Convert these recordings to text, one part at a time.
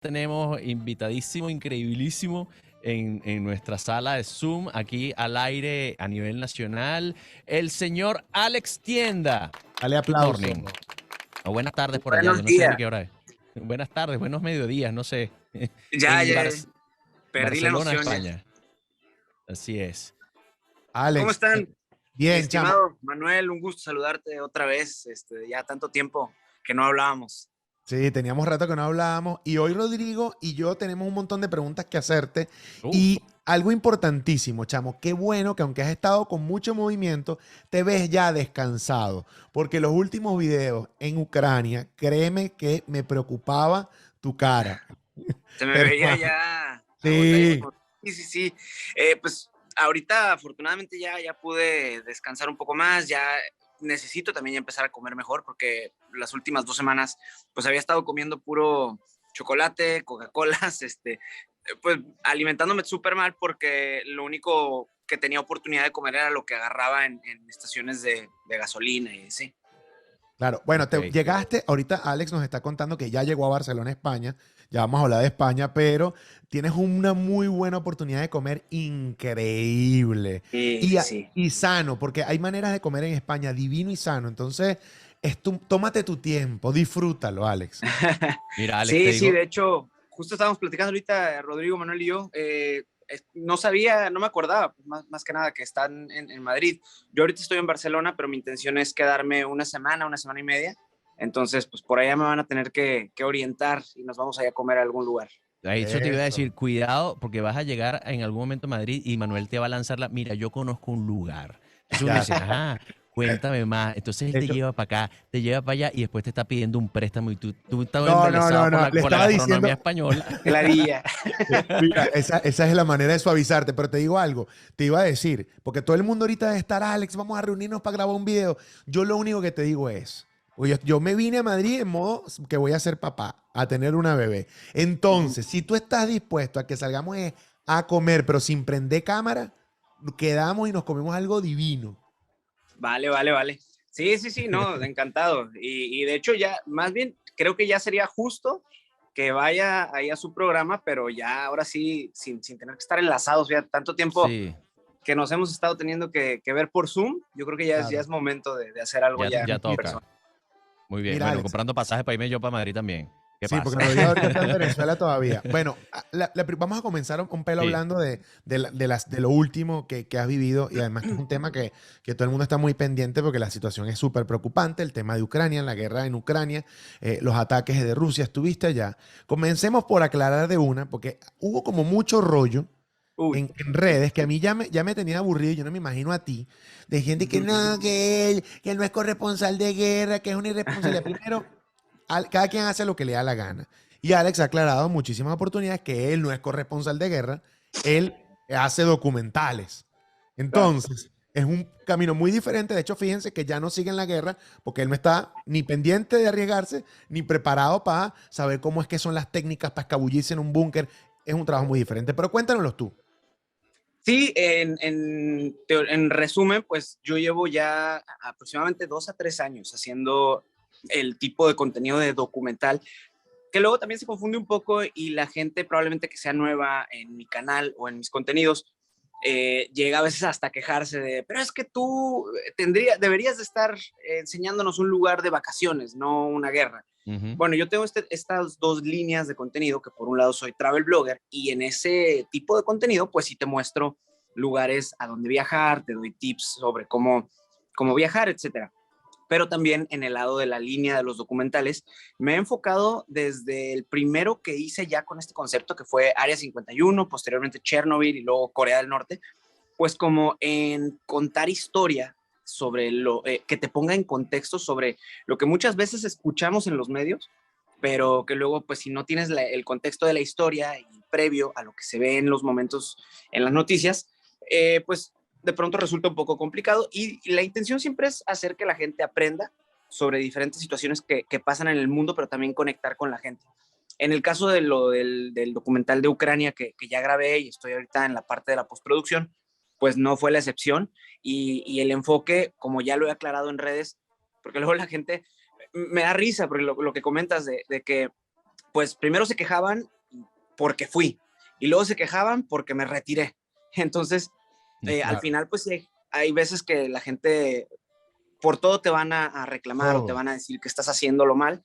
tenemos invitadísimo, increíbilísimo en nuestra sala de Zoom, aquí al aire a nivel nacional, el señor Alex Tienda. Dale Good aplauso. morning. O buenas tardes por allá, Buenos yo no sé días. ni qué hora es. Buenas tardes, buenos mediodías, no sé. Ya, En ya, perdí la Barcelona, noción ya. España. Así es. ¿Cómo Alex, están? Mi bien, chamo. estimado Manuel, un gusto saludarte otra vez. Ya tanto tiempo que no hablábamos. Sí, teníamos rato que no hablábamos y hoy Rodrigo y yo tenemos un montón de preguntas que hacerte Uf. y algo importantísimo, chamo, qué bueno que aunque has estado con mucho movimiento, te ves ya descansado, porque los últimos videos en Ucrania, créeme que me preocupaba tu cara. Se me veía Hermano, ya sí, agotadísimo. Sí. Pues ahorita afortunadamente ya pude descansar un poco más, ya necesito también ya empezar a comer mejor porque las últimas 2 semanas pues había estado comiendo puro chocolate, Coca-Colas, pues alimentándome súper mal porque lo único que tenía oportunidad de comer era lo que agarraba en estaciones de gasolina y sí. claro. Bueno, Ok. llegaste, ahorita Alex nos está contando que ya llegó a Barcelona, España. Ya vamos a hablar de España, pero tienes una muy buena oportunidad de comer increíble Sí, y, sí. y sano, porque hay maneras de comer en España divino y sano. Entonces, tómate tu tiempo, disfrútalo, Alex. Mira, Alex, te Sí, digo, de hecho, justo estábamos platicando ahorita, Rodrigo, Manuel y yo, no sabía, no me acordaba, pues, más que nada, que están en Madrid. Yo ahorita estoy en Barcelona, pero mi intención es quedarme una semana y media. Entonces, pues por allá me van a tener que orientar y nos vamos a ir a comer a algún lugar. ahí eso te iba a Eso. decir, cuidado, porque vas a llegar en algún momento a Madrid y Manuel te va a lanzar mira, yo conozco un lugar. Entonces uno Ya. dice, ajá, cuéntame más. Entonces él te Eso. lleva para acá, te lleva para allá y después te está pidiendo un préstamo y tú estás No, no, embelesado no, no. Le por la estaba gastronomía diciendo, española. Heladilla. mira, esa es la manera de suavizarte, pero te digo algo, te iba a decir, porque todo el mundo ahorita debe estar, Alex, vamos a reunirnos para grabar un video. Yo lo único que te digo es, oye, yo me vine a Madrid en modo que voy a ser papá, a tener una bebé. Entonces, si tú estás dispuesto a que salgamos a comer, pero sin prender cámara, quedamos y nos comemos algo divino. Vale. Sí, no, encantado. Y de hecho ya, más bien, creo que ya sería justo que vaya ahí a su programa, pero ya ahora sí, sin tener que estar enlazados, ya tanto tiempo Sí, que nos hemos estado teniendo que ver por Zoom, yo creo que ya Claro. es momento de hacer algo ya ya en toca. persona. Muy bien. Mira, Bueno, Alex. comprando pasajes para irme yo para Madrid también. ¿Qué Sí, porque pasa? Rodrigo ahorita está en Venezuela todavía. Bueno, vamos a comenzar un pelo Sí. hablando de lo último que has vivido y además que es un tema que todo el mundo está muy pendiente porque la situación es súper preocupante, el tema de Ucrania, la guerra en Ucrania, los ataques de Rusia, estuviste allá. Comencemos por aclarar de una, porque hubo como mucho rollo Uy. en redes que a mí ya me tenía aburrido, yo no me imagino a ti, de gente que no, que él no es corresponsal de guerra, que es una irresponsabilidad. Primero, cada quien hace lo que le da la gana. Y Alex ha aclarado muchísimas oportunidades que él no es corresponsal de guerra, él hace documentales. Claro. Entonces, es un camino muy diferente. De hecho, fíjense que ya no sigue en la guerra porque él no está ni pendiente de arriesgarse, ni preparado para saber cómo es que son las técnicas para escabullirse en un búnker. Es un trabajo muy diferente. Pero cuéntanoslos tú. Sí, en resumen, pues yo llevo ya aproximadamente 2 a 3 años haciendo el tipo de contenido de documental, que luego también se confunde un poco y la gente probablemente que sea nueva en mi canal o en mis contenidos, llega a veces hasta quejarse de, pero es que tú deberías de estar enseñándonos un lugar de vacaciones, no una guerra. Ujú. Bueno, yo tengo estas dos líneas de contenido, que por un lado soy travel blogger y en ese tipo de contenido pues sí te muestro lugares a donde viajar, te doy tips sobre cómo viajar, etcétera. Pero también en el lado de la línea de los documentales me he enfocado desde el primero que hice ya con este concepto, que fue Área 51, posteriormente Chernobyl y luego Corea del Norte, pues como en contar historia sobre que te ponga en contexto sobre lo que muchas veces escuchamos en los medios, pero que luego, pues si no tienes el contexto de la historia y previo a lo que se ve en los momentos en las noticias, pues de pronto resulta un poco complicado y la intención siempre es hacer que la gente aprenda sobre diferentes situaciones que pasan en el mundo, pero también conectar con la gente. En el caso del documental de Ucrania que ya grabé y estoy ahorita en la parte de la postproducción, pues no fue la excepción y el enfoque, como ya lo he aclarado en redes, porque luego la gente me da risa, porque lo que comentas de que pues primero se quejaban porque fui y luego se quejaban porque me retiré. Entonces, al Claro, final, pues sí, hay veces que la gente por todo te van a reclamar o te todo. van a decir que estás haciéndolo mal.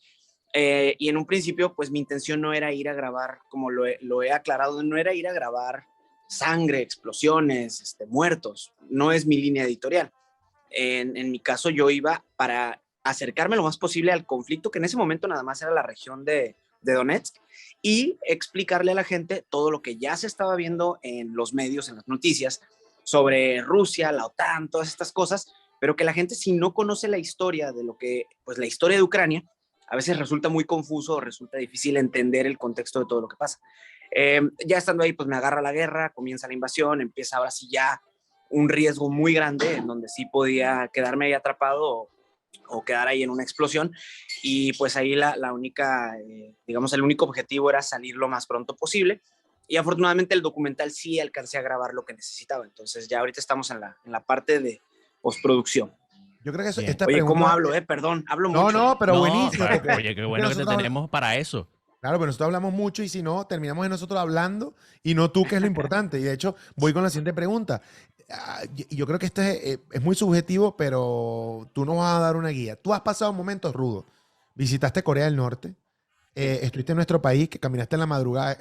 Y en un principio, pues mi intención no era ir a grabar, como lo he aclarado, no era ir a grabar sangre, explosiones, muertos. No es mi línea editorial. En mi caso, yo iba para acercarme lo más posible al conflicto, que en ese momento nada más era la región de Donetsk, y explicarle a la gente todo lo que ya se estaba viendo en los medios, en las noticias, sobre Rusia, la OTAN, todas estas cosas, pero que la gente, si no conoce la historia de lo que, pues la historia de Ucrania, a veces resulta muy confuso o resulta difícil entender el contexto de todo lo que pasa. Ya estando ahí, pues me agarra la guerra, comienza la invasión, empieza ahora sí ya un riesgo muy grande en donde sí podía quedarme ahí atrapado o quedar ahí en una explosión. Y pues ahí la única, digamos, el único objetivo era salir lo más pronto posible. Y afortunadamente el documental sí alcancé a grabar lo que necesitaba. Entonces ya ahorita estamos en la parte de postproducción. Yo creo que Bien. esta Oye, ¿cómo pregunta, hablo? Perdón, hablo no, mucho. no, pero No, buenísimo, porque oye, qué es que bueno que te nosotros, tenemos para eso. claro, pero nosotros hablamos mucho y si no, terminamos en nosotros hablando y no tú, que es lo importante. Y de hecho, voy con la siguiente pregunta. Yo creo que es muy subjetivo, pero tú nos vas a dar una guía. Tú has pasado momentos rudos. Visitaste Corea del Norte, Sí, estuviste en nuestro país, que caminaste en la madrugada.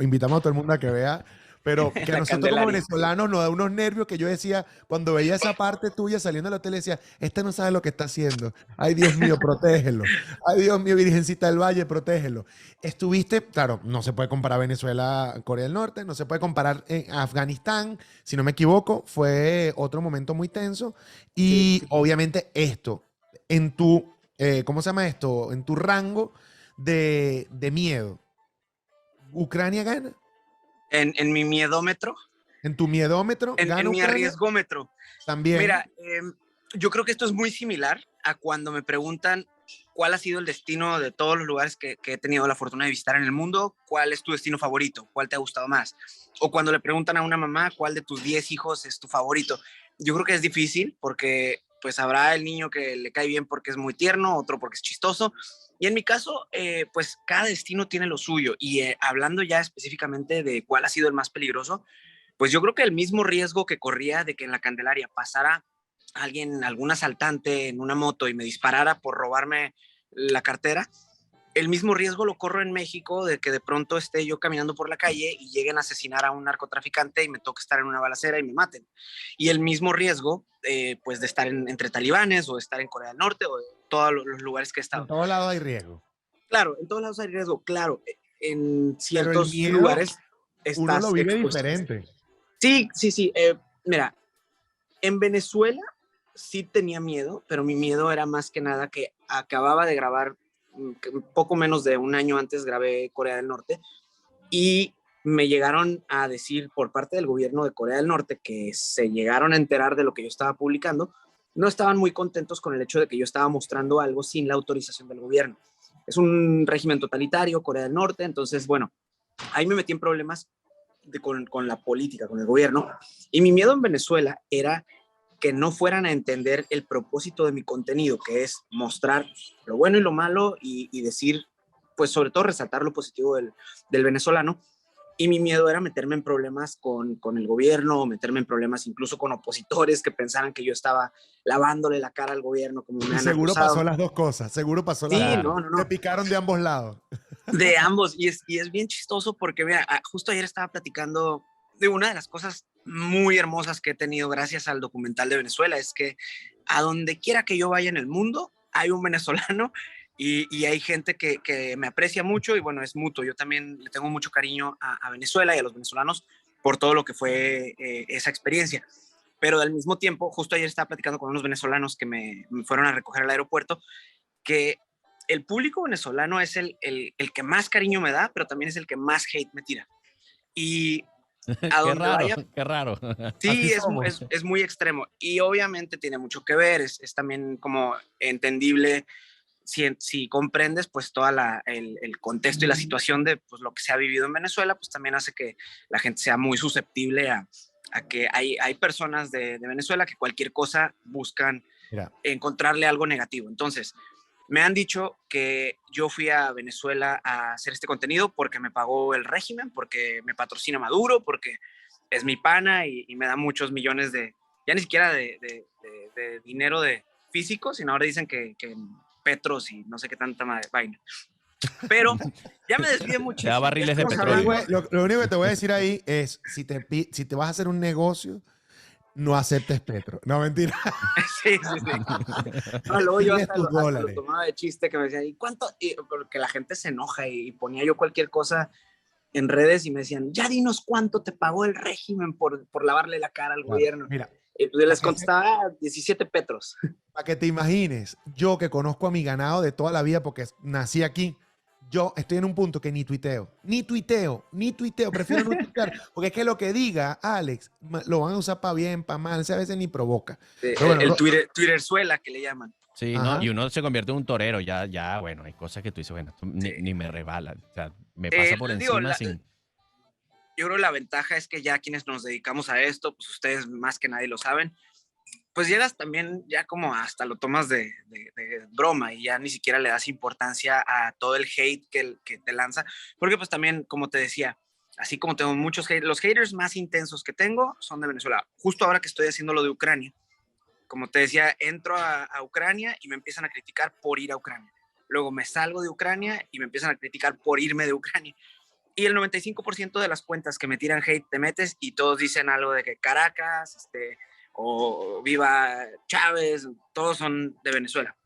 Invitamos a todo el mundo a que vea. Pero que a la nosotros como Candelaria. venezolanos nos da unos nervios que yo decía, cuando veía esa parte tuya saliendo del hotel, decía, este no sabe lo que está haciendo. Ay, Dios mío, protégelo. Ay, Dios mío, Virgencita del Valle, protégelo. Estuviste, claro, no se puede comparar Venezuela, Corea del Norte, no se puede comparar Afganistán, si no me equivoco, fue otro momento muy tenso. Sí. Y obviamente esto, en tu, ¿cómo se llama esto? En tu rango de miedo. ¿Ucrania gana? En mi miedómetro, En tu miedómetro, ¿gana en mi Ucrania? arriesgómetro. También. Mira, yo creo que esto es muy similar a cuando me preguntan cuál ha sido el destino de todos los lugares que he tenido la fortuna de visitar en el mundo, cuál es tu destino favorito, cuál te ha gustado más. O cuando le preguntan a una mamá cuál de tus 10 hijos es tu favorito. Yo creo que es difícil porque pues habrá el niño que le cae bien porque es muy tierno, otro porque es chistoso. Y en mi caso, pues cada destino tiene lo suyo. Y hablando ya específicamente de cuál ha sido el más peligroso, pues yo creo que el mismo riesgo que corría de que en la Candelaria pasara alguien, algún asaltante en una moto y me disparara por robarme la cartera, el mismo riesgo lo corro en México de que de pronto esté yo caminando por la calle y lleguen a asesinar a un narcotraficante y me toque estar en una balacera y me maten. Y el mismo riesgo, pues, de estar entre talibanes o de estar en Corea del Norte o de todos los lugares que he En estado. todos lados hay riesgo. Claro, en todos lados hay riesgo, claro. En Pero el ciertos miedo, lugares uno lo estás vive expuesto. diferente. Sí, sí, sí. Mira, en Venezuela sí tenía miedo, pero mi miedo era más que nada que acababa de grabar, poco menos de un año antes grabé Corea del Norte y me llegaron a decir por parte del gobierno de Corea del Norte que se llegaron a enterar de lo que yo estaba publicando, no estaban muy contentos con el hecho de que yo estaba mostrando algo sin la autorización del gobierno. Es un régimen totalitario, Corea del Norte, entonces, bueno, ahí me metí en problemas con la política, con el gobierno, y mi miedo en Venezuela era que no fueran a entender el propósito de mi contenido, que es mostrar lo bueno y lo malo y decir, pues sobre todo resaltar lo positivo del venezolano. Y mi miedo era meterme en problemas con el gobierno, meterme en problemas incluso con opositores que pensaran que yo estaba lavándole la cara al gobierno, como me Y han seguro pasó acusado. las dos cosas. Seguro pasó las Sí, dos. Claro. no, no, Te no. picaron de ambos lados. De ambos. Y es bien chistoso porque, mira, justo ayer estaba platicando de una de las cosas muy hermosas que he tenido gracias al documental de Venezuela, es que a donde quiera que yo vaya en el mundo, hay un venezolano y hay gente que me aprecia mucho y bueno, es mutuo. Yo también le tengo mucho cariño a Venezuela y a los venezolanos por todo lo que fue esa experiencia. Pero al mismo tiempo, justo ayer estaba platicando con unos venezolanos que me fueron a recoger al aeropuerto, que el público venezolano es el que más cariño me da, pero también es el que más hate me tira. Y a Qué donde raro, vaya, qué raro. Así sí, somos. es muy extremo. Y obviamente tiene mucho que ver, es también como entendible si comprendes pues toda el contexto y la situación de pues, lo que se ha vivido en Venezuela, pues también hace que la gente sea muy susceptible a que hay personas de Venezuela que cualquier cosa buscan Mira, encontrarle algo negativo. Entonces, Me han dicho que yo fui a Venezuela a hacer este contenido porque me pagó el régimen, porque me patrocina Maduro, porque es mi pana y me da muchos millones ya ni siquiera de dinero de físico, sino ahora dicen que Petros y no sé qué tanta vaina. Pero ya me desvié Te da muchísimo. barriles de Estamos petróleo. hablando- Lo único que te voy a decir ahí es, si te vas a hacer un negocio, no aceptes Petro. No, mentira. Sí, sí, sí. No, luego yo Tienes tus hasta lo dólares. tomaba de chiste que me decían, ¿y cuánto? Porque la gente se enoja y ponía yo cualquier cosa en redes y me decían, ya dinos cuánto te pagó el régimen por lavarle la cara al Claro. gobierno. Mira, Y pues les para que, contestaba 17 petros. pa' que te imagines, yo que conozco a mi ganado de toda la vida porque nací aquí, yo estoy en un punto que ni tuiteo, prefiero no tuitear, porque es que lo que diga Alex lo van a usar para bien, para mal, a veces ni provoca. Pero bueno, El Twitterzuela que le llaman. Sí, ¿no? ajá. Y uno se convierte en un torero, ya, bueno, hay cosas que tú dices, bueno, esto ni me rebala, o sea, me pasa por Digo, encima sin... yo creo que la ventaja es que ya quienes nos dedicamos a esto, pues ustedes más que nadie lo saben, pues llegas también ya como hasta lo tomas de broma y ya ni siquiera le das importancia a todo el hate que te lanza, porque pues también, como te decía, así como tengo muchos haters, los haters más intensos que tengo son de Venezuela. Justo ahora que estoy haciendo lo de Ucrania, como te decía, entro a Ucrania y me empiezan a criticar por ir a Ucrania. Luego me salgo de Ucrania y me empiezan a criticar por irme de Ucrania. Y el 95% de las cuentas que me tiran hate te metes y todos dicen algo de que Caracas, o viva Chávez, todos son de Venezuela.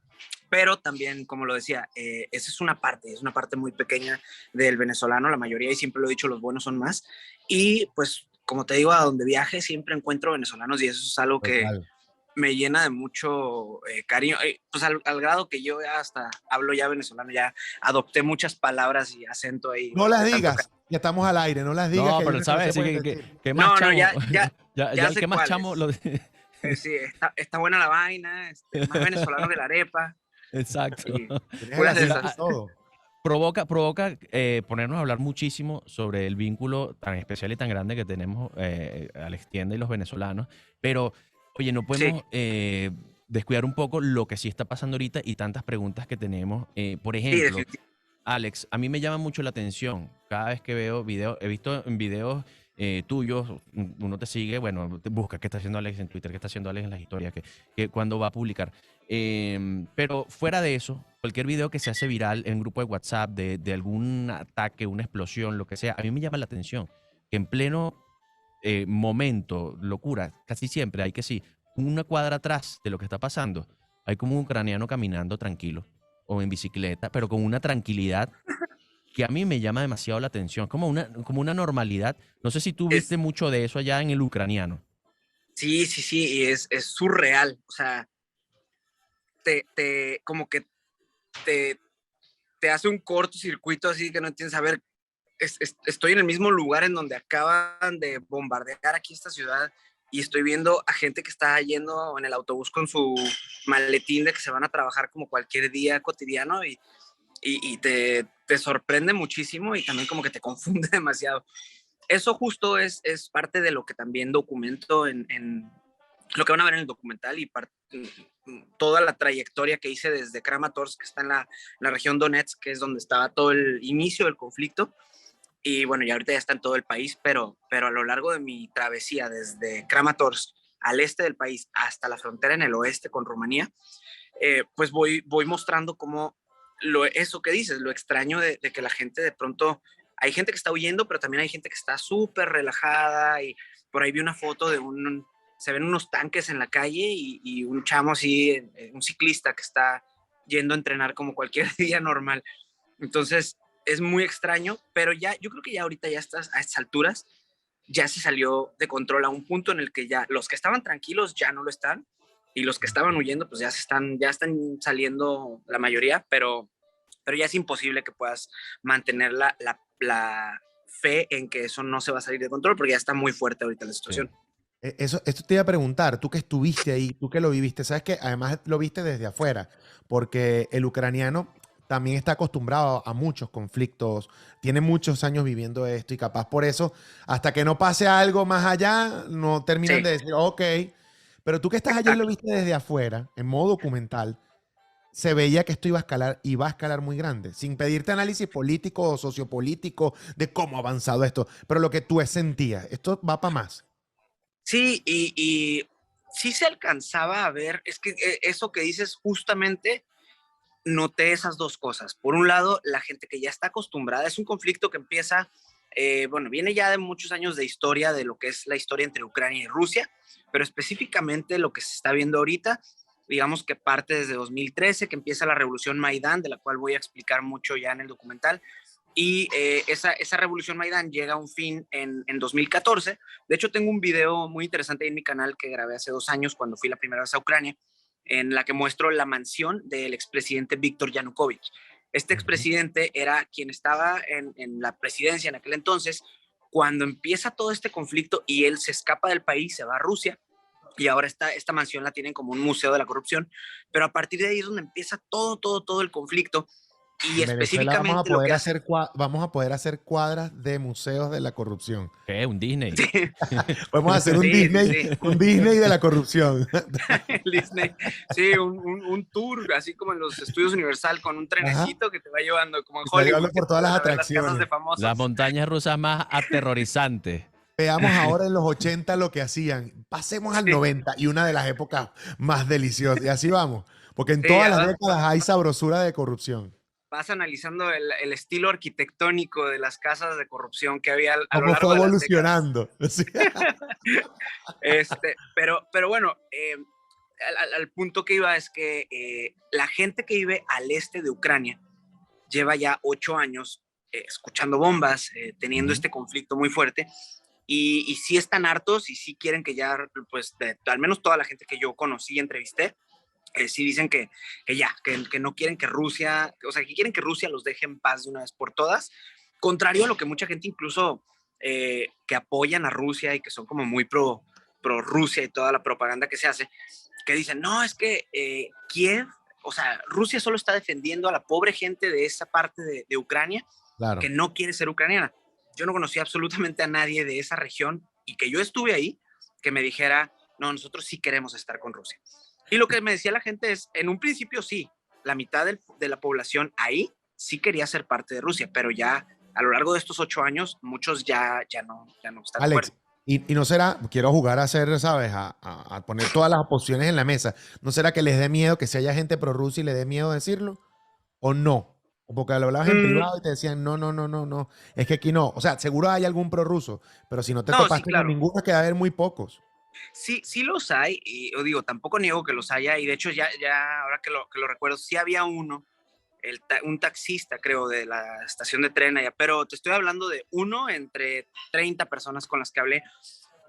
Pero también, como lo decía, esa es una parte muy pequeña del venezolano, la mayoría, y siempre lo he dicho, los buenos son más. Y pues, como te digo, a donde viaje siempre encuentro venezolanos y eso es algo que Total. me llena de mucho cariño, pues al grado que yo hasta hablo ya venezolano, ya adopté muchas palabras y acento ahí No las de tanto digas, ya estamos al aire, no las digas No, que hay pero unas que no sabes, se sí, pueden decir. que más No, chamo, ya ya el sé que más cuál chamo, es. Sí, está buena la vaina, más venezolano que la arepa exacto. y Tienes el puras de acento y esas. todo. Provoca ponernos a hablar muchísimo sobre el vínculo tan especial y tan grande que tenemos Alex Tienda y los venezolanos, pero oye, no Sí, podemos descuidar un poco lo que sí está pasando ahorita y tantas preguntas que tenemos. Por sí, ejemplo, definitivamente. Alex, a mí me llama mucho la atención cada vez que veo videos, he visto en videos tuyos, uno te sigue, bueno, te busca qué está haciendo Alex en Twitter, qué está haciendo Alex en las historias, que cuándo va a publicar. Pero fuera de eso, cualquier video que se hace viral en un grupo de WhatsApp de algún ataque, una explosión, lo que sea, a mí me llama la atención que en pleno momento, locura, casi siempre hay que sí, una cuadra atrás de lo que está pasando, hay como un ucraniano caminando tranquilo o en bicicleta, pero con una tranquilidad que a mí me llama demasiado la atención, como una normalidad. No sé si tú viste Es, mucho de eso allá en el ucraniano. sí, sí, sí, y es surreal. O sea, como que te, te hace un cortocircuito así que no tienes a ver. Estoy en el mismo lugar en donde acaban de bombardear aquí esta ciudad y estoy viendo a gente que está yendo en el autobús con su maletín de que se van a trabajar como cualquier día cotidiano y te sorprende muchísimo y también como que te confunde demasiado. Eso justo es parte de lo que también documento en lo que van a ver en el documental y toda la trayectoria que hice desde Kramatorsk, que está en la región Donetsk, que es donde estaba todo el inicio del conflicto. Y bueno, ya ahorita ya está en todo el país, pero a lo largo de mi travesía desde Kramatorsk al este del país hasta la frontera en el oeste con Rumanía, pues voy mostrando cómo eso que dices, lo extraño de que la gente de pronto, hay gente que está huyendo, pero también hay gente que está súper relajada y por ahí vi una foto se ven unos tanques en la calle y un chamo así, un ciclista que está yendo a entrenar como cualquier día normal. Entonces, es muy extraño, pero ya, yo creo que ya ahorita ya estás a estas alturas, ya se salió de control a un punto en el que ya los que estaban tranquilos ya no lo están y los que estaban huyendo pues ya están saliendo la mayoría, pero ya es imposible que puedas mantener la fe en que eso no se va a salir de control porque ya está muy fuerte ahorita la Sí. situación. Esto te iba a preguntar, tú que estuviste ahí, tú que lo viviste, sabes que además lo viste desde afuera, porque el ucraniano también está acostumbrado a muchos conflictos, tiene muchos años viviendo esto y capaz por eso, hasta que no pase algo más allá, no terminan Sí, de decir, ok, pero tú que estás allá y lo exacto. viste desde afuera, en modo documental, se veía que esto iba a escalar muy grande, sin pedirte análisis político o sociopolítico de cómo ha avanzado esto, pero lo que tú sentías, esto va para más. Sí, y sí se alcanzaba a ver, es que eso que dices justamente noté esas dos cosas. Por un lado, la gente que ya está acostumbrada, es un conflicto que empieza, bueno, viene ya de muchos años de historia, de lo que es la historia entre Ucrania y Rusia, pero específicamente lo que se está viendo ahorita, digamos que parte desde 2013, que empieza la revolución Maidán, de la cual voy a explicar mucho ya en el documental, y esa revolución Maidán llega a un fin en 2014. De hecho, tengo un video muy interesante en mi canal que grabé hace 2 años cuando fui la primera vez a Ucrania, en la que muestro la mansión del expresidente Víctor Yanukovych. Este expresidente era quien estaba en la presidencia en aquel entonces, cuando empieza todo este conflicto y él se escapa del país, se va a Rusia, y ahora esta mansión la tienen como un museo de la corrupción, pero a partir de ahí es donde empieza todo el conflicto, y En Venezuela específicamente lo que hace... vamos a poder hacer cuadras de museos de la corrupción. ¿Qué? ¿Un Disney? Sí, Podemos hacer un sí, Disney, sí. un Disney de la corrupción. El Disney. Sí, un tour, así como en los estudios Universal, con un Ajá. trenecito que te va llevando, como en Está llevando Hollywood, que por te todas las vas a ver las casas atracciones. de famosos. Las montañas rusas más aterrorizantes. Veamos ahora en los 80 lo que hacían. Pasemos al Sí, 90 y una de las épocas más deliciosas. Y así vamos. Porque en sí, todas las décadas hay sabrosura de corrupción. vas analizando el estilo arquitectónico de las casas de corrupción que había a lo Cómo fue largo de las décadas. evolucionando. Sí. Pero bueno, al punto que iba es que la gente que vive al este de Ucrania lleva ya 8 años escuchando bombas, teniendo este conflicto muy fuerte, y sí están hartos y sí quieren que ya, pues, al menos toda la gente que yo conocí y entrevisté, sí dicen que ya, que no quieren que Rusia, o sea, que quieren que Rusia los deje en paz de una vez por todas, contrario a lo que mucha gente incluso que apoyan a Rusia y que son como muy pro Rusia y toda la propaganda que se hace, que dicen, no, es que Kiev, o sea, Rusia solo está defendiendo a la pobre gente de esa parte de Ucrania Claro. que no quiere ser ucraniana. Yo no conocí absolutamente a nadie de esa región y que yo estuve ahí, que me dijera, no, nosotros sí queremos estar con Rusia. Y lo que me decía la gente es, en un principio sí, la mitad de la población ahí sí quería ser parte de Rusia, pero ya a lo largo de estos 8 años, muchos ya no están de Alex, acuerdo. y no será, quiero jugar a hacer, ¿sabes? A poner todas las opciones en la mesa. ¿No será que les dé miedo que si haya gente pro Rusia y le dé miedo decirlo? ¿O no? O porque lo hablabas en Mm, privado y te decían, no, no, no, no, no. Es que aquí no. O sea, seguro hay algún prorruso, pero si no te no, sí, topaste con claro. ninguno, es que va a haber muy pocos. Sí, sí los hay, y yo digo, tampoco niego que los haya, y de hecho ya ahora que lo recuerdo, sí había uno, un taxista, creo, de la estación de tren allá, pero te estoy hablando de uno entre 30 personas con las que hablé,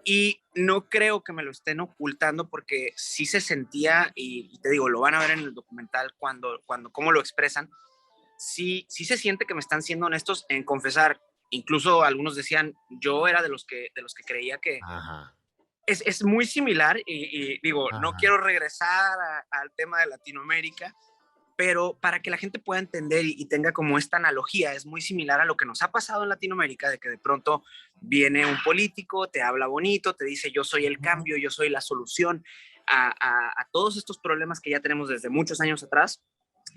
y no creo que me lo estén ocultando porque sí se sentía, y te digo, lo van a ver en el documental cuando cómo lo expresan, sí se siente que me están siendo honestos en confesar. Incluso algunos decían, yo era de los que creía que Ajá, es muy similar, y digo, no ajá. quiero regresar al tema de Latinoamérica, pero para que la gente pueda entender y tenga como esta analogía, es muy similar a lo que nos ha pasado en Latinoamérica, de que de pronto viene un político, te habla bonito, te dice yo soy el cambio, yo soy la solución a todos estos problemas que ya tenemos desde muchos años atrás,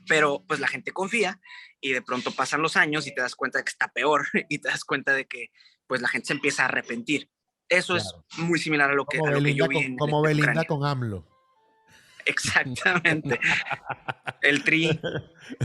pero pues la gente confía y de pronto pasan los años y te das cuenta de que está peor y te das cuenta de que pues la gente se empieza a arrepentir. Eso es Claro. muy similar a lo que yo vi Como en Belinda Ucrania. con AMLO. Exactamente. El tri.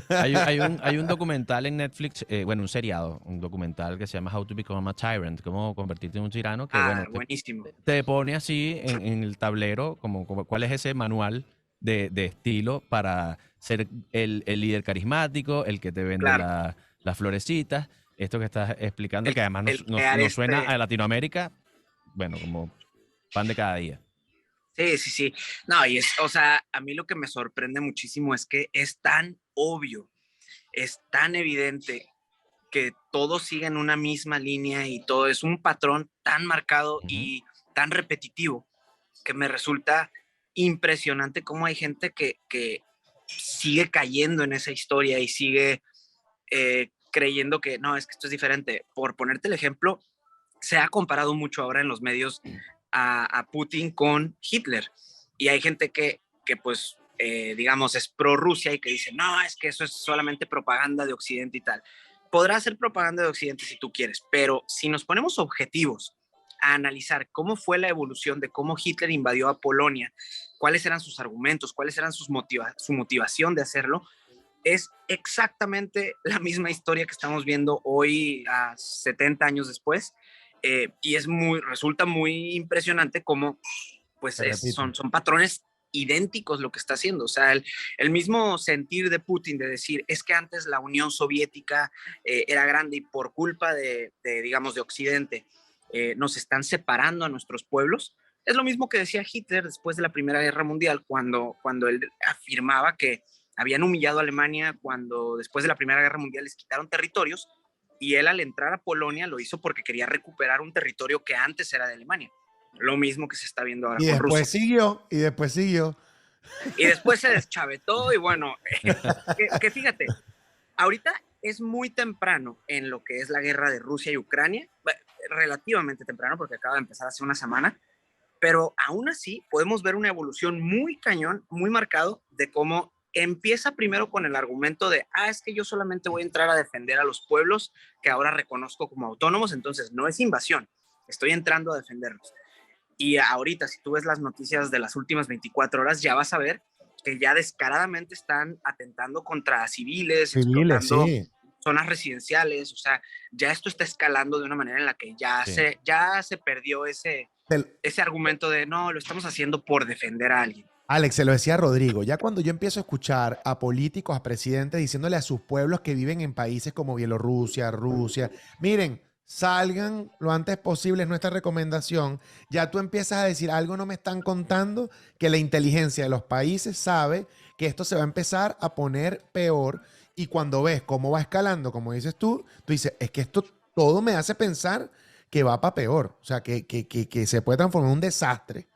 Hay un documental en Netflix, bueno, un seriado, un documental que se llama How to Become a Tyrant, cómo convertirte en un tirano, que Ah, bueno, te, buenísimo. te pone así en el tablero, como cuál es ese manual de estilo para ser el líder carismático, el que te vende Claro. las florecitas, esto que estás explicando, El, que además el nos, nos- crear nos suena a Latinoamérica, bueno, como pan de cada día. Sí, sí, sí. No, o sea, a mí lo que me sorprende muchísimo es que es tan obvio, es tan evidente que todos siguen una misma línea y todo es un patrón tan marcado Ujú. y tan repetitivo que me resulta impresionante cómo hay gente que sigue cayendo en esa historia y sigue creyendo que no, es que esto es diferente. Por ponerte el ejemplo, se ha comparado mucho ahora en los medios a Putin con Hitler. Y hay gente que pues digamos, es pro Rusia y que dice, no, es que eso es solamente propaganda de Occidente y tal. Podrá ser propaganda de Occidente si tú quieres, pero si nos ponemos objetivos a analizar cómo fue la evolución de cómo Hitler invadió a Polonia, cuáles eran sus argumentos, cuáles eran su motivación de hacerlo, es exactamente la misma historia que estamos viendo hoy a 70 años después. Y resulta muy impresionante cómo pues son patrones idénticos lo que está haciendo. O sea, el mismo sentir de Putin de decir, es que antes la Unión Soviética era grande y por culpa digamos, de Occidente, nos están separando a nuestros pueblos. Es lo mismo que decía Hitler después de la Primera Guerra Mundial, cuando él afirmaba que habían humillado a Alemania cuando después de la Primera Guerra Mundial les quitaron territorios, y él al entrar a Polonia lo hizo porque quería recuperar un territorio que antes era de Alemania. Lo mismo que se está viendo ahora con Rusia. Y después siguió. Y después se deschavetó y bueno, que fíjate, ahorita es muy temprano en lo que es la guerra de Rusia y Ucrania, relativamente temprano porque acaba de empezar hace una semana, pero aún así podemos ver una evolución muy cañón, muy marcado de cómo empieza primero con el argumento de, es que yo solamente voy a entrar a defender a los pueblos que ahora reconozco como autónomos, entonces no es invasión, estoy entrando a defenderlos. Y ahorita, si tú ves las noticias de las últimas 24 horas, ya vas a ver que ya descaradamente están atentando contra civiles, explotando zonas residenciales. O sea, ya esto está escalando de una manera en la que ya se perdió ese argumento de, no, lo estamos haciendo por defender a alguien. Alex, se lo decía Rodrigo, ya cuando yo empiezo a escuchar a políticos, a presidentes diciéndole a sus pueblos que viven en países como Bielorrusia, Rusia, miren, salgan lo antes posible, es nuestra recomendación. Ya tú empiezas a decir, algo no me están contando, que la inteligencia de los países sabe que esto se va a empezar a poner peor, y cuando ves cómo va escalando, como dices tú dices, es que esto todo me hace pensar que va para peor, o sea, que se puede transformar en un desastre.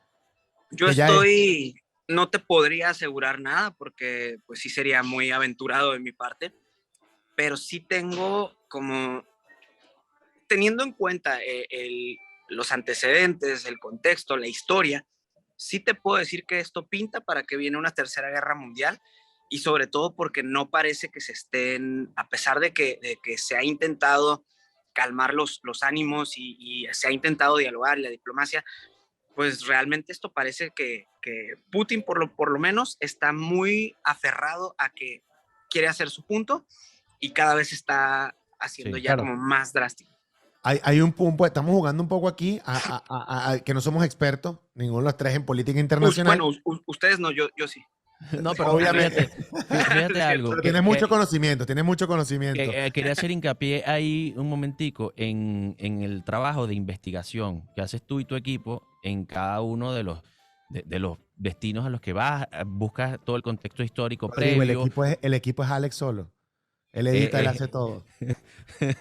No te podría asegurar nada porque pues sí sería muy aventurado de mi parte, pero sí tengo como, teniendo en cuenta los antecedentes, el contexto, la historia, sí te puedo decir que esto pinta para que viene una tercera guerra mundial, y sobre todo porque no parece que se estén, a pesar de que se ha intentado calmar los ánimos y se ha intentado dialogar y la diplomacia, pues realmente esto parece que Putin por lo menos está muy aferrado a que quiere hacer su punto y cada vez está haciendo como más drástico. Hay un punto, estamos jugando un poco aquí que no somos expertos, ninguno de los tres en política internacional. Bueno, ustedes no, yo sí. No, pero obviamente, fíjate algo. Pero tienes mucho conocimiento. Quería hacer hincapié ahí un momentico en el trabajo de investigación que haces tú y tu equipo en cada uno de los destinos a los que vas, buscas todo el contexto histórico previo. El equipo es Alex solo. Él edita, él hace todo.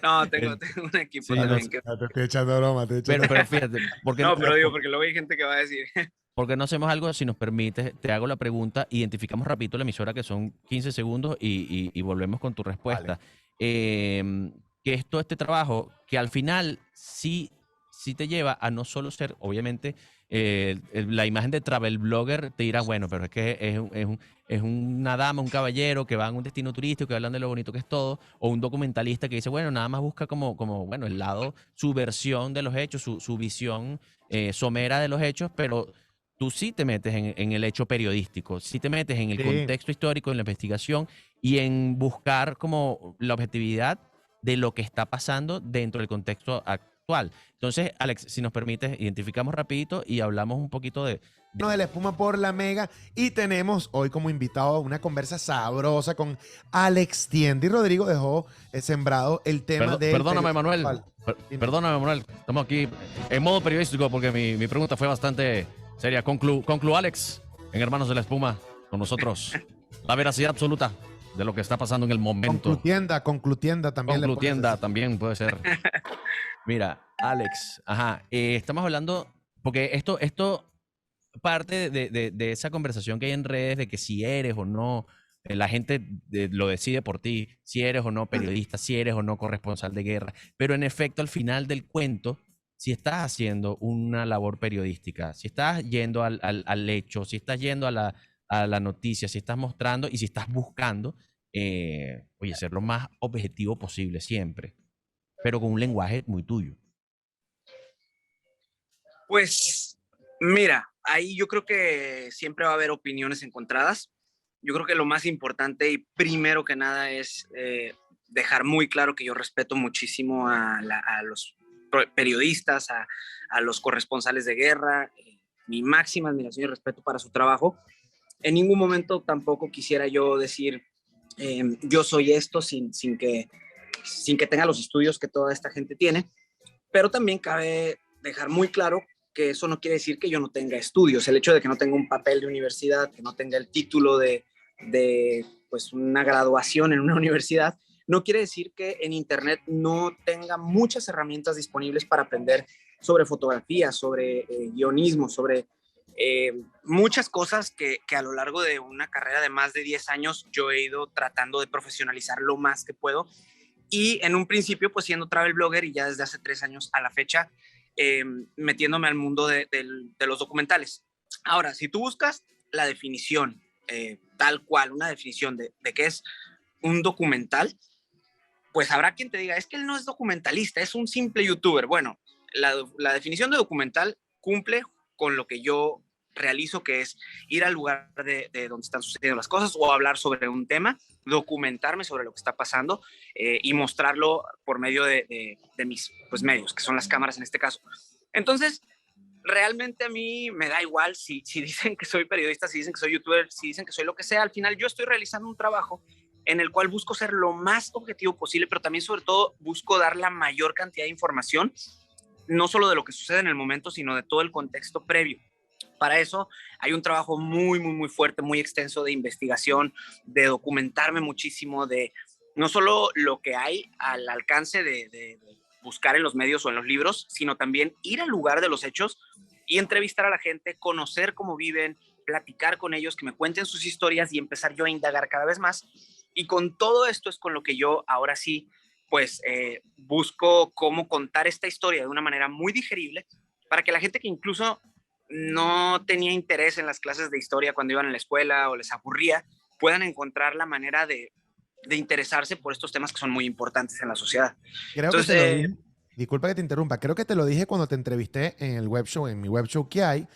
No, tengo un equipo también. Te estoy echando broma. Pero fíjate, porque luego hay gente que va a decir. ¿Por qué no hacemos algo? Si nos permites, te hago la pregunta, identificamos rapidito la emisora, que son 15 segundos, y volvemos con tu respuesta. Vale. Que es todo este trabajo que al final sí te lleva a no solo ser, obviamente, la imagen de travel blogger te dirá, bueno, pero es que es una dama, un caballero que va a un destino turístico, que hablan de lo bonito que es todo, o un documentalista que dice, bueno, nada más busca como bueno, el lado, su versión de los hechos, su visión somera de los hechos, pero tú sí te metes en el hecho periodístico, sí te metes en el contexto histórico, en la investigación y en buscar como la objetividad de lo que está pasando dentro del contexto actual. Entonces, Alex, si nos permites, identificamos rapidito y hablamos un poquito de la espuma por la Mega, y tenemos hoy como invitado una conversa sabrosa con Alex Tienda, y Rodrigo dejó sembrado el tema de... Perdóname, Manuel. Perdóname, Manuel. Estamos aquí en modo periodístico porque mi pregunta fue bastante seria. Conclu, Alex, en Hermanos de la Espuma, con nosotros. La veracidad absoluta de lo que está pasando en el momento. Conclutienda también. Conclutienda también puede ser. Mira, Alex, estamos hablando, porque esto parte de esa conversación que hay en redes de que si eres o no, la gente lo decide por ti, si eres o no periodista, si eres o no corresponsal de guerra, pero en efecto al final del cuento, si estás haciendo una labor periodística, si estás yendo al hecho, si estás yendo a a la noticia, si estás mostrando y si estás buscando, oye, ser lo más objetivo posible siempre, pero con un lenguaje muy tuyo. Pues mira, ahí yo creo que siempre va a haber opiniones encontradas. Yo creo que lo más importante y primero que nada es dejar muy claro que yo respeto muchísimo a los periodistas, a los corresponsales de guerra, mi máxima admiración y respeto para su trabajo. En ningún momento tampoco quisiera yo decir yo soy esto sin que tenga los estudios que toda esta gente tiene, pero también cabe dejar muy claro que eso no quiere decir que yo no tenga estudios. El hecho de que no tenga un papel de universidad, que no tenga el título de pues una graduación en una universidad, no quiere decir que en Internet no tenga muchas herramientas disponibles para aprender sobre fotografía, sobre guionismo, sobre muchas cosas que a lo largo de una carrera de más de 10 años yo he ido tratando de profesionalizar lo más que puedo. Y en un principio, pues siendo travel blogger y ya desde hace 3 años a la fecha, metiéndome al mundo de los documentales. Ahora, si tú buscas la definición, tal cual, una definición de qué es un documental, pues habrá quien te diga, es que él no es documentalista, es un simple youtuber. Bueno, la definición de documental cumple con lo que yo realizo, que es ir al lugar de donde están sucediendo las cosas o hablar sobre un tema, documentarme sobre lo que está pasando y mostrarlo por medio de mis pues, medios, que son las cámaras en este caso. Entonces, realmente a mí me da igual si dicen que soy periodista, si dicen que soy youtuber, si dicen que soy lo que sea. Al final yo estoy realizando un trabajo en el cual busco ser lo más objetivo posible, pero también sobre todo busco dar la mayor cantidad de información, no solo de lo que sucede en el momento, sino de todo el contexto previo. Para eso hay un trabajo muy, muy, muy fuerte, muy extenso de investigación, de documentarme muchísimo, de no solo lo que hay al alcance de buscar en los medios o en los libros, sino también ir al lugar de los hechos y entrevistar a la gente, conocer cómo viven, platicar con ellos, que me cuenten sus historias y empezar yo a indagar cada vez más. Y con todo esto es con lo que yo ahora sí, pues busco cómo contar esta historia de una manera muy digerible para que la gente que incluso no tenía interés en las clases de historia cuando iban a la escuela o les aburría, puedan encontrar la manera de interesarse por estos temas que son muy importantes en la sociedad. Creo que Entonces, te lo dije, disculpa que te interrumpa, creo que te lo dije cuando te entrevisté en el web show, en mi web show que hay.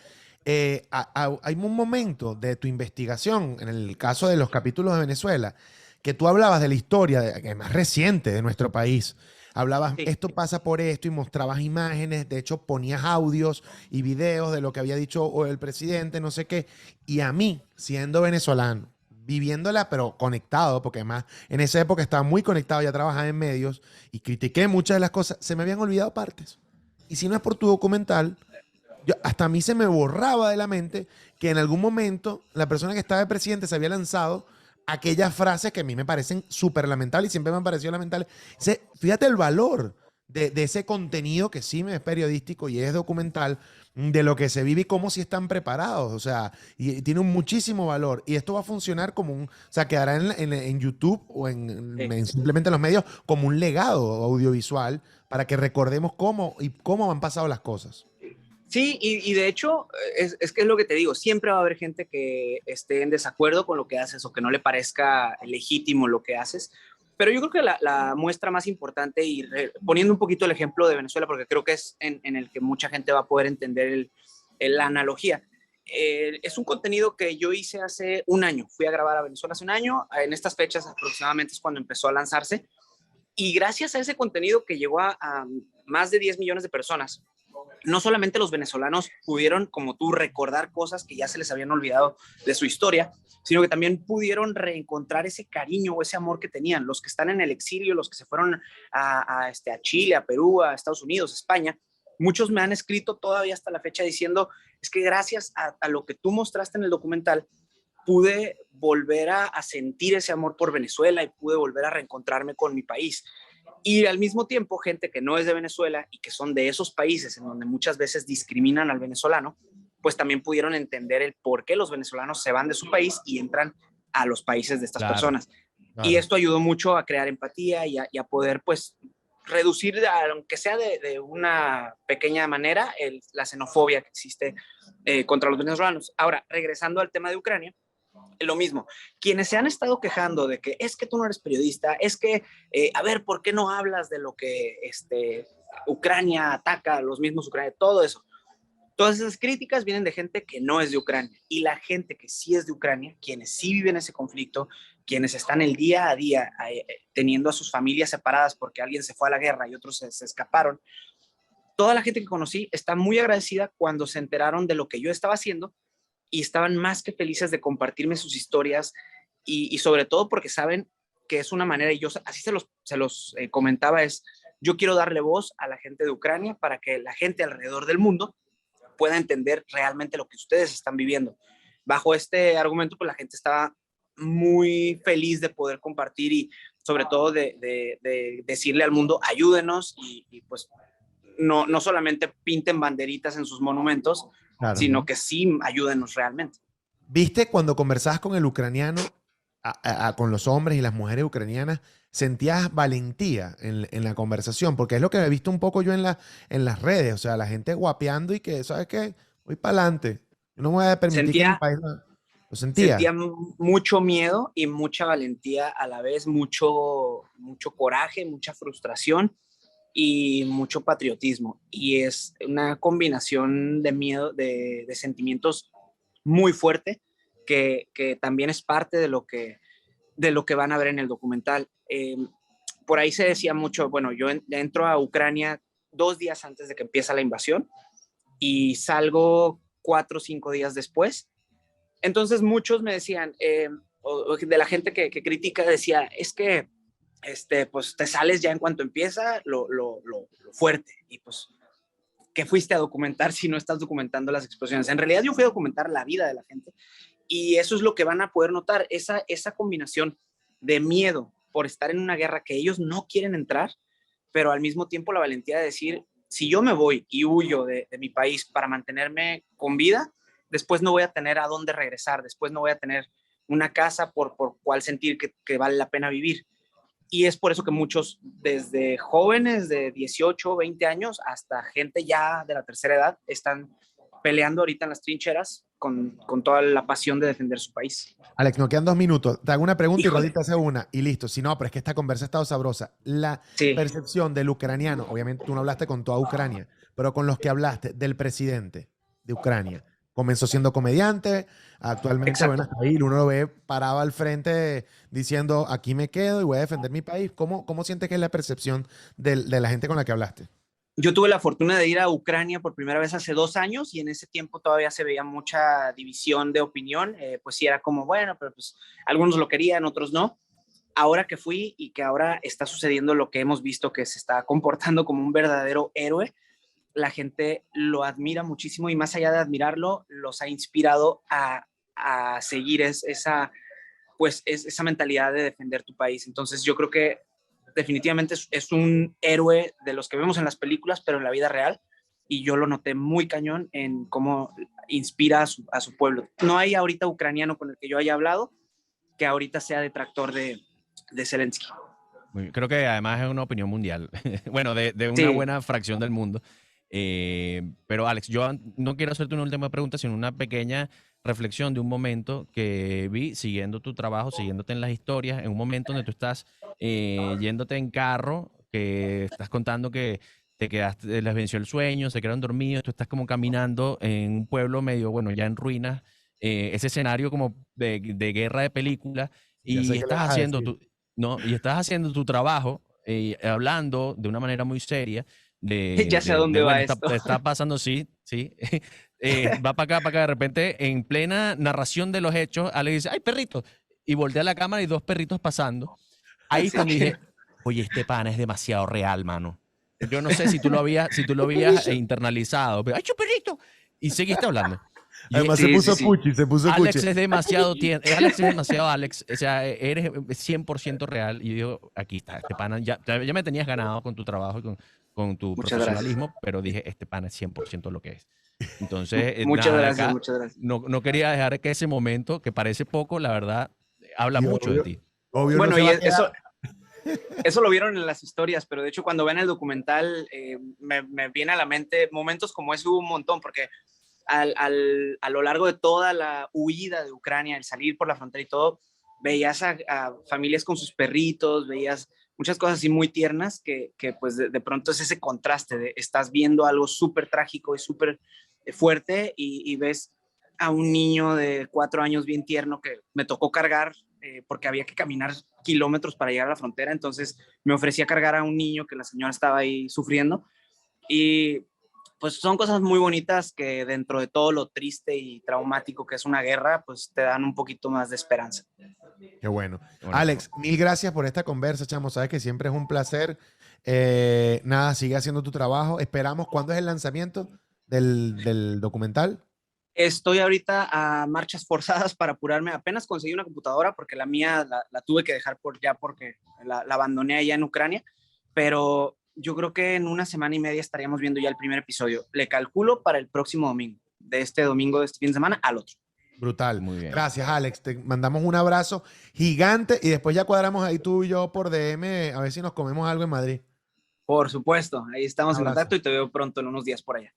Hay un momento de tu investigación, en el caso de los capítulos de Venezuela, que tú hablabas de la historia que es más reciente de nuestro país. Hablabas, sí, esto pasa por esto y mostrabas imágenes, de hecho ponías audios y videos de lo que había dicho o el presidente, no sé qué. Y a mí, siendo venezolano, viviéndola pero conectado, porque además en esa época estaba muy conectado, ya trabajaba en medios y critiqué muchas de las cosas, se me habían olvidado partes. Y si no es por tu documental, hasta a mí se me borraba de la mente que en algún momento la persona que estaba de presidente se había lanzado aquellas frases que a mí me parecen súper lamentables y siempre me han parecido lamentables. Fíjate el valor de ese contenido que sí me es periodístico y es documental, de lo que se vive y cómo si están preparados. O sea, y tiene un muchísimo valor. Y esto va a funcionar como o sea, quedará en YouTube o sí. simplemente en los medios como un legado audiovisual para que recordemos cómo han pasado las cosas. Sí, y de hecho, es que es lo que te digo, siempre va a haber gente que esté en desacuerdo con lo que haces o que no le parezca legítimo lo que haces, pero yo creo que la muestra más importante, y poniendo un poquito el ejemplo de Venezuela, porque creo que es en el que mucha gente va a poder entender la analogía, es un contenido que yo hice hace un año, fui a grabar a Venezuela hace un año, en estas fechas aproximadamente es cuando empezó a lanzarse, y gracias a ese contenido que llegó a más de 10 millones de personas, no solamente los venezolanos pudieron, como tú, recordar cosas que ya se les habían olvidado de su historia, sino que también pudieron reencontrar ese cariño o ese amor que tenían. Los que están en el exilio, los que se fueron a Chile, a Perú, a Estados Unidos, a España, muchos me han escrito todavía hasta la fecha diciendo, es que gracias a lo que tú mostraste en el documental, pude volver a sentir ese amor por Venezuela y pude volver a reencontrarme con mi país. Y al mismo tiempo, gente que no es de Venezuela y que son de esos países en donde muchas veces discriminan al venezolano, pues también pudieron entender el por qué los venezolanos se van de su país y entran a los países de estas Claro, personas. Y Claro. esto ayudó mucho a crear empatía y a poder, pues, reducir, aunque sea de una pequeña manera, la xenofobia que existe contra los venezolanos. Ahora, regresando al tema de Ucrania, lo mismo. Quienes se han estado quejando de que es que tú no eres periodista, es que, a ver, ¿por qué no hablas de lo que Ucrania ataca, los mismos Ucrania, todo eso? Todas esas críticas vienen de gente que no es de Ucrania. Y la gente que sí es de Ucrania, quienes sí viven ese conflicto, quienes están el día a día teniendo a sus familias separadas porque alguien se fue a la guerra y otros se escaparon, toda la gente que conocí está muy agradecida cuando se enteraron de lo que yo estaba haciendo y estaban más que felices de compartirme sus historias y sobre todo porque saben que es una manera, y yo así se los comentaba, es yo quiero darle voz a la gente de Ucrania para que la gente alrededor del mundo pueda entender realmente lo que ustedes están viviendo. Bajo este argumento, pues la gente estaba muy feliz de poder compartir y sobre todo de decirle al mundo, ayúdenos y pues no solamente pinten banderitas en sus monumentos, Claro. sino que sí ayúdenos realmente. ¿Viste cuando conversabas con el ucraniano, con los hombres y las mujeres ucranianas, sentías valentía en la conversación? Porque es lo que he visto un poco yo en las redes, o sea, la gente guapeando y que, ¿sabes qué? Voy para adelante. Yo no me voy a permitir que mi país lo sentía. Sentía mucho miedo y mucha valentía a la vez, mucho coraje, mucha frustración y mucho patriotismo. Y es una combinación de miedo, de sentimientos muy fuerte, que también es parte de lo que van a ver en el documental. Por ahí se decía mucho, bueno, yo entro a Ucrania 2 días antes de que empiece la invasión y salgo 4 o 5 días después. Entonces muchos me decían, de la gente que critica, decía, es que pues te sales ya en cuanto empieza lo fuerte, y pues, ¿qué fuiste a documentar si no estás documentando las explosiones? En realidad yo fui a documentar la vida de la gente, y eso es lo que van a poder notar, esa combinación de miedo por estar en una guerra que ellos no quieren entrar, pero al mismo tiempo la valentía de decir, si yo me voy y huyo de mi país para mantenerme con vida, después no voy a tener a dónde regresar, después no voy a tener una casa por cual sentir que vale la pena vivir. Y es por eso que muchos, desde jóvenes de 18, 20 años, hasta gente ya de la tercera edad, están peleando ahorita en las trincheras con toda la pasión de defender su país. Alex, nos quedan 2 minutos. Te hago una pregunta. Híjole. Y Rodri te hace una. Y listo. Si no, pero es que esta conversa ha estado sabrosa. La percepción del ucraniano, obviamente tú no hablaste con toda Ucrania, pero con los que hablaste, del presidente de Ucrania. Comenzó siendo comediante, actualmente, bueno, ahí uno lo ve parado al frente diciendo, aquí me quedo y voy a defender mi país. ¿Cómo sientes que es la percepción de la gente con la que hablaste? Yo tuve la fortuna de ir a Ucrania por primera vez hace 2 años, y en ese tiempo todavía se veía mucha división de opinión, pues sí era como, bueno, pero pues algunos lo querían, otros no. Ahora que fui y que ahora está sucediendo lo que hemos visto, que se está comportando como un verdadero héroe, la gente lo admira muchísimo, y más allá de admirarlo, los ha inspirado a seguir esa mentalidad de defender tu país. Entonces yo creo que definitivamente es un héroe de los que vemos en las películas, pero en la vida real, y yo lo noté muy cañón en cómo inspira a su pueblo. No hay ahorita ucraniano con el que yo haya hablado que ahorita sea detractor de Zelensky. Creo que además es una opinión mundial, bueno, de una buena fracción del mundo. Pero Alex, yo no quiero hacerte una última pregunta, sino una pequeña reflexión de un momento que vi siguiendo tu trabajo, siguiéndote en las historias, en un momento donde tú estás yéndote en carro, que estás contando que te quedaste, les venció el sueño, se quedaron dormidos, tú estás como caminando en un pueblo medio, bueno, ya en ruinas, ese escenario como de guerra de película, y estás haciendo tu trabajo, hablando de una manera muy seria. Ya sé a dónde va esto. Está pasando, sí. Va para acá, de repente, en plena narración de los hechos, Ale dice, ¡ay, perrito! Y voltea la cámara y 2 perritos pasando. Ahí cuando dije, oye, este pana es demasiado real, mano. Yo no sé si tú lo habías internalizado, pero ¡ay, perrito! Y seguiste hablando. Además se puso Puchi. Alex es demasiado Alex, o sea, eres 100% real. Y yo digo, aquí está, este pana, ya me tenías ganado con tu trabajo y con tu profesionalismo, pero dije, este pana es 100% lo que es. Entonces, muchas gracias. No quería dejar que ese momento, que parece poco, la verdad, habla mucho de ti. Obvio, bueno, y eso lo vieron en las historias, pero de hecho cuando ven el documental me viene a la mente momentos como ese, hubo un montón, porque a lo largo de toda la huida de Ucrania, el salir por la frontera y todo, veías a familias con sus perritos, veías muchas cosas así muy tiernas que pues de pronto es ese contraste de estás viendo algo súper trágico y súper fuerte y ves a un niño de 4 años bien tierno que me tocó cargar porque había que caminar kilómetros para llegar a la frontera, entonces me ofrecía cargar a un niño que la señora estaba ahí sufriendo y pues son cosas muy bonitas que dentro de todo lo triste y traumático que es una guerra, pues te dan un poquito más de esperanza. Qué bueno. Qué bonito. Alex, mil gracias por esta conversa, chamo. Sabes que siempre es un placer. Nada, sigue haciendo tu trabajo. Esperamos, ¿cuándo es el lanzamiento del documental? Estoy ahorita a marchas forzadas para apurarme. Apenas conseguí una computadora porque la mía la tuve que dejar porque la abandoné allá en Ucrania, pero yo creo que en una semana y media estaríamos viendo ya el primer episodio. Le calculo para el próximo domingo, de este fin de semana al otro. Brutal. Muy bien. Gracias, Alex. Te mandamos un abrazo gigante y después ya cuadramos ahí tú y yo por DM a ver si nos comemos algo en Madrid. Por supuesto, ahí Un estamos en abrazo. contacto y te veo pronto en unos días por allá.